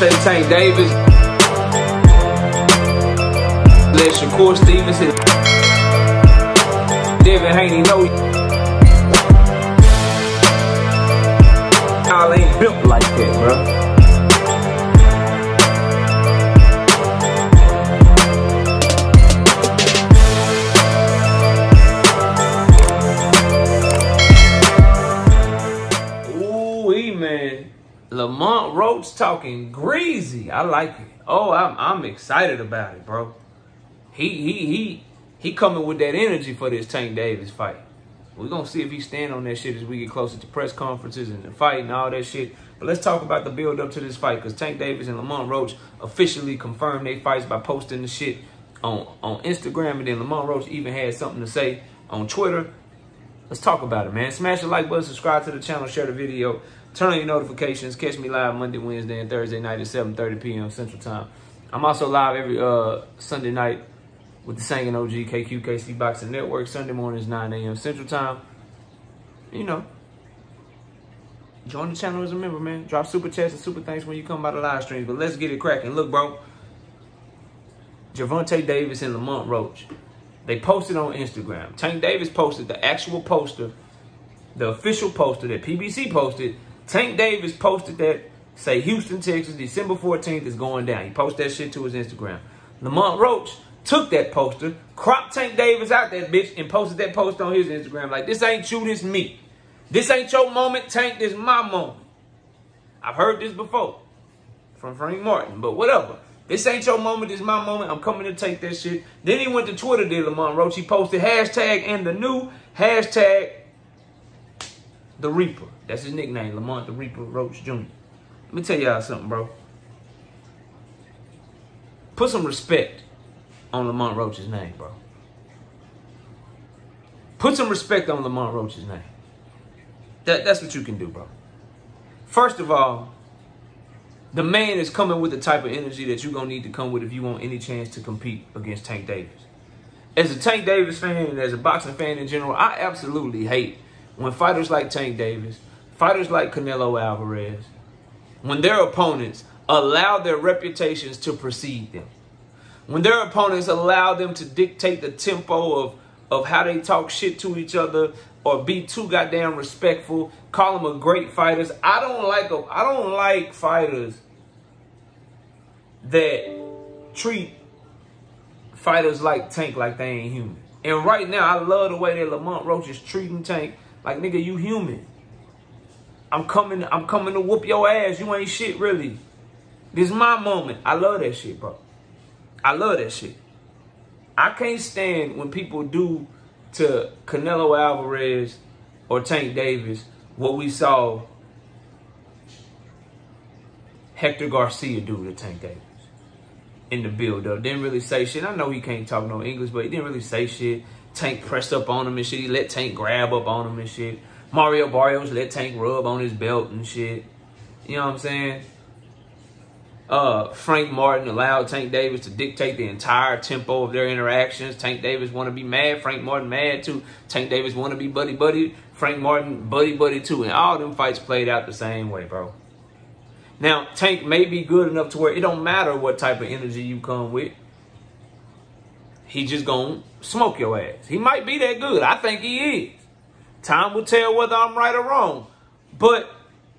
Gervonta and Tank Davis. Let Shakur Stevenson. Devin Haney know y'all ain't built like that, bro. Man, Lamont Roach talking greasy. I like it. Oh, I'm excited about it, bro. He coming with that energy for this Tank Davis fight. We're gonna see if he stand on that shit as we get closer to press conferences and the fight and all that shit. But let's talk about the build up to this fight, because Tank Davis and Lamont Roach officially confirmed their fights by posting the shit on Instagram, and then Lamont Roach even had something to say on Twitter. Let's talk about it, man. Smash the like button, subscribe to the channel, share the video. Turn on your notifications. Catch me live Monday, Wednesday, and Thursday night at 7:30 p.m. Central Time. I'm also live every Sunday night with the Tank and OG KQKC Boxing Network. Sunday mornings, 9 a.m. Central Time. You know, join the channel as a member, man. Drop super chats and super thanks when you come by the live streams. But let's get it cracking. Look, bro. Gervonta Davis and Lamont Roach. They posted on Instagram. Tank Davis posted the actual poster, the official poster that PBC posted. Tank Davis posted that, say Houston, Texas, December 14th is going down. He posted that shit to his Instagram. Lamont Roach took that poster, cropped Tank Davis out that bitch, and posted that post on his Instagram. Like, this ain't you, this me. This ain't your moment, Tank, this my moment. I've heard this before from Frank Martin, but whatever. This ain't your moment, this my moment. I'm coming to take that shit. Then he went to Twitter, did Lamont Roach. He posted hashtag and the new hashtag the Reaper. That's his nickname, Lamont the Reaper Roach Jr. Let me tell y'all something, bro. Put some respect on Lamont Roach's name, bro. Put some respect on Lamont Roach's name. That's what you can do, bro. First of all, the man is coming with the type of energy that you're going to need to come with if you want any chance to compete against Tank Davis. As a Tank Davis fan and as a boxing fan in general, I absolutely hate when fighters like Tank Davis, fighters like Canelo Alvarez, when their opponents allow their reputations to precede them. When their opponents allow them to dictate the tempo of how they talk shit to each other or be too goddamn respectful, call them a great fighters. I don't like fighters that treat fighters like Tank like they ain't human. And right now, I love the way that Lamont Roach is treating Tank like, nigga, you human. I'm coming to whoop your ass. You ain't shit, really. This is my moment. I love that shit, bro. I love that shit. I can't stand when people do to Canelo Alvarez or Tank Davis what we saw Hector Garcia do to Tank Davis in the build-up. Didn't really say shit. I know he can't talk no English, but he didn't really say shit. Tank pressed up on him and shit. He let Tank grab up on him and shit. Mario Barrios let Tank rub on his belt and shit. You know what I'm saying? Frank Martin allowed Tank Davis to dictate the entire tempo of their interactions. Tank Davis want to be mad. Frank Martin mad too. Tank Davis want to be buddy-buddy. Frank Martin buddy-buddy too. And all them fights played out the same way, bro. Now, Tank may be good enough to where it don't matter what type of energy you come with. He just gonna smoke your ass. He might be that good. I think he is. Time will tell whether I'm right or wrong. But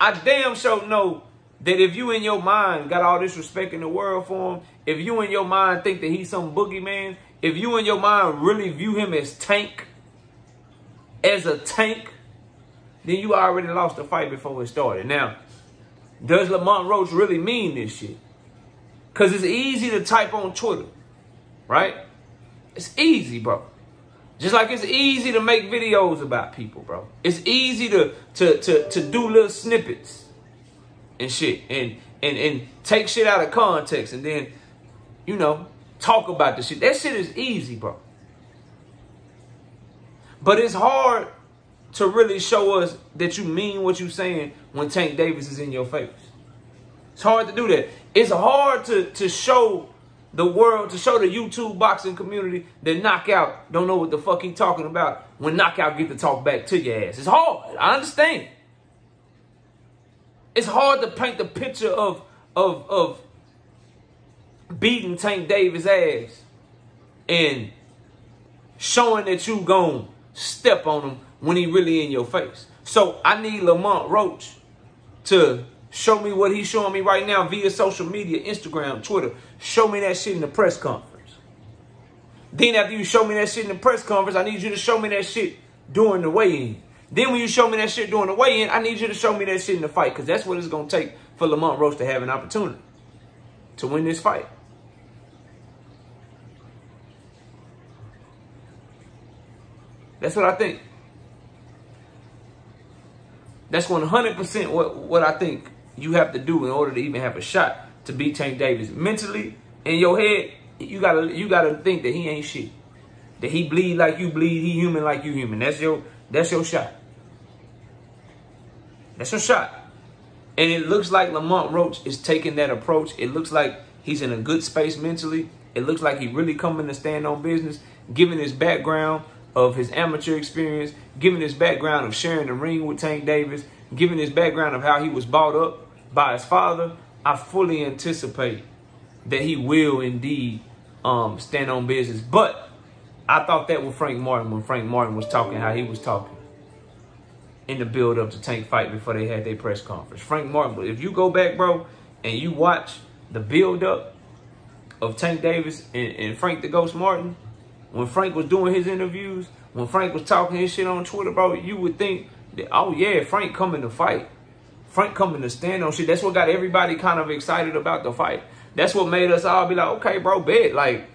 I damn sure know that if you in your mind got all this respect in the world for him, if you in your mind think that he's some boogeyman, if you in your mind really view him as Tank, as a tank, then you already lost the fight before it started. Now, does Lamont Roach really mean this shit? Because it's easy to type on Twitter, right? It's easy, bro. Just like it's easy to make videos about people, bro. It's easy to do little snippets and shit and take shit out of context and then, you know, talk about the shit. That shit is easy, bro. But it's hard to really show us that you mean what you're saying when Tank Davis is in your face. It's hard to do that. It's hard to show the world, to show the YouTube boxing community that Knockout don't know what the fuck he talking about when Knockout get to talk back to your ass. It's hard. I understand. It's hard to paint the picture of of beating Tank Davis' ass and showing that you gon' step on him when he really in your face. So I need Lamont Roach to show me what he's showing me right now via social media, Instagram, Twitter. Show me that shit in the press conference. Then after you show me that shit in the press conference, I need you to show me that shit during the weigh-in. Then when you show me that shit during the weigh-in, I need you to show me that shit in the fight, because that's what it's going to take for Lamont Roach to have an opportunity to win this fight. That's what I think. That's 100% what I think you have to do in order to even have a shot to beat Tank Davis. Mentally, in your head, you gotta think that he ain't shit. That he bleed like you bleed, he human like you human. That's your shot. That's your shot. And it looks like Lamont Roach is taking that approach. It looks like he's in a good space mentally. It looks like he really coming to stand on business, given his background of his amateur experience, given his background of sharing the ring with Tank Davis, given his background of how he was brought up by his father. I fully anticipate that he will indeed stand on business. But I thought that with Frank Martin, when Frank Martin was talking how he was talking in the build-up to Tank fight before they had their press conference. Frank Martin, if you go back, bro, and you watch the build-up of Tank Davis and Frank the Ghost Martin, when Frank was doing his interviews, when Frank was talking his shit on Twitter, bro, you would think that, oh yeah, Frank coming to fight. Frank coming to stand on shit. That's what got everybody kind of excited about the fight. That's what made us all be like, okay, bro, bet. Like,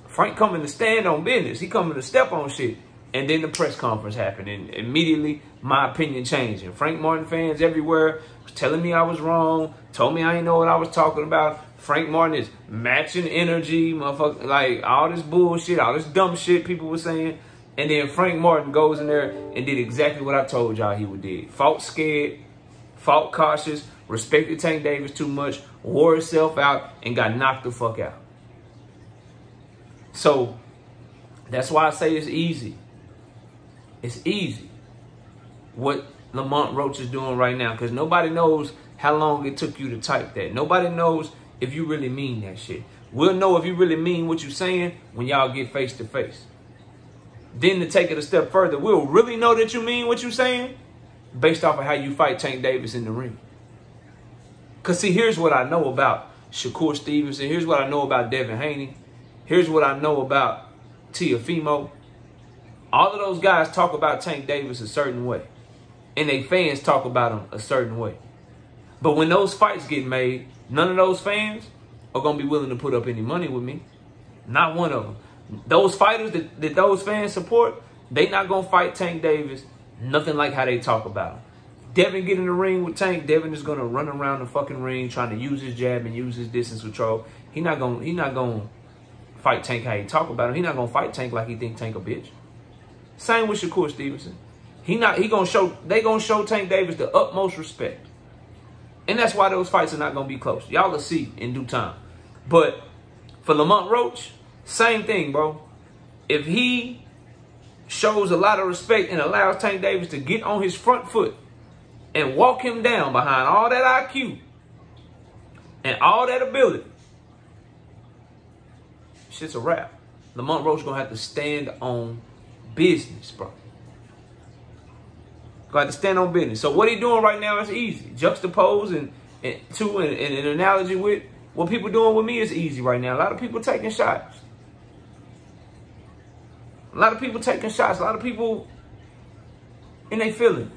Frank coming to stand on business. He coming to step on shit. And then the press conference happened. And immediately, my opinion changed. And Frank Martin fans everywhere was telling me I was wrong. Told me I didn't know what I was talking about. Frank Martin is matching energy, motherfucker. Like, all this bullshit, all this dumb shit people were saying. And then Frank Martin goes in there and did exactly what I told y'all he would do. Fought scared, fought cautious, respected Tank Davis too much, wore himself out, and got knocked the fuck out. So, that's why I say it's easy. It's easy what Lamont Roach is doing right now, because nobody knows how long it took you to type that. Nobody knows if you really mean that shit. We'll know if you really mean what you're saying when y'all get face to face. Then to take it a step further, we'll really know that you mean what you're saying based off of how you fight Tank Davis in the ring. Because see, here's what I know about Shakur Stevenson. Here's what I know about Devin Haney. Here's what I know about Teofimo. All of those guys talk about Tank Davis a certain way. And they fans talk about him a certain way. But when those fights get made, none of those fans are going to be willing to put up any money with me. Not one of them. Those fighters that those fans support, they not going to fight Tank Davis nothing like how they talk about him. Devin get in the ring with Tank, Devin is going to run around the fucking ring trying to use his jab and use his distance control. He not going to fight Tank how he talk about him. He not going to fight Tank like he think Tank a bitch. Same with Shakur Stevenson. They gonna show Tank Davis the utmost respect. And that's why those fights are not gonna be close. Y'all will see in due time. But for Lamont Roach, same thing, bro. If he shows a lot of respect and allows Tank Davis to get on his front foot and walk him down behind all that IQ and all that ability, shit's a wrap. Lamont Roach gonna have to stand on business, bro. Gonna have to stand on business. So what he doing right now is easy. Juxtapose and an analogy with what people doing with me is easy right now. A lot of people taking shots. A lot of people taking shots. A lot of people in their feelings.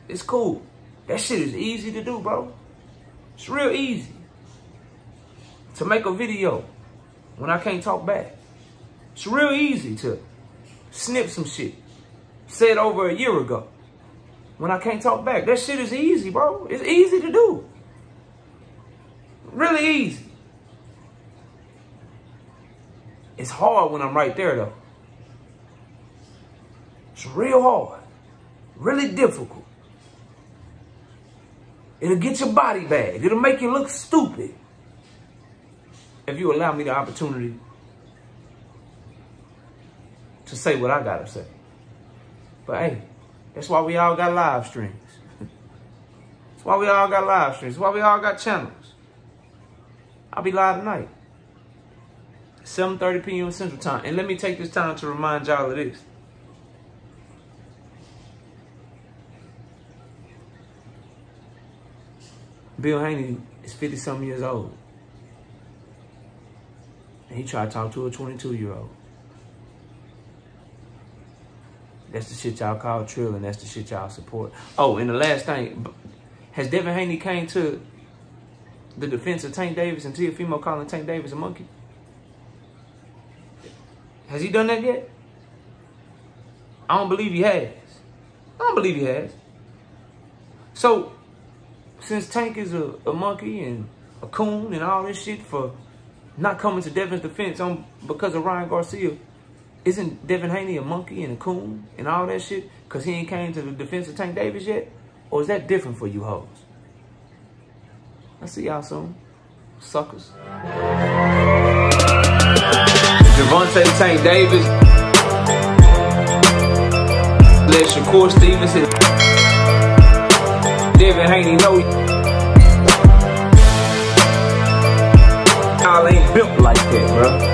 It's cool. That shit is easy to do, bro. It's real easy to make a video when I can't talk back. It's real easy to snip some shit said over a year ago when I can't talk back. That shit is easy, bro. It's easy to do. Really easy. It's hard when I'm right there, though. It's real hard. Really difficult. It'll get your body bagged. It'll make you look stupid if you allow me the opportunity to say what I gotta say. But hey, that's why we all got live streams. That's why we all got live streams. That's why we all got channels. I'll be live tonight. 7:30 p.m. Central Time. And let me take this time to remind y'all of this. Bill Haney is 50-something years old. And he tried to talk to a 22-year-old. That's the shit y'all call trill, and that's the shit y'all support. Oh, and the last thing, has Devin Haney came to the defense of Tank Davis and Teofimo calling Tank Davis a monkey? Has he done that yet? I don't believe he has. I don't believe he has. So, since Tank is a monkey and a coon and all this shit for not coming to Devin's defense because of Ryan Garcia, isn't Devin Haney a monkey and a coon and all that shit because he ain't came to the defense of Tank Davis yet? Or is that different for you hoes? I'll see y'all soon, suckers. Gervonta Tank Davis, let Shakur Stevenson, Devin Haney know y'all ain't built like that, bro.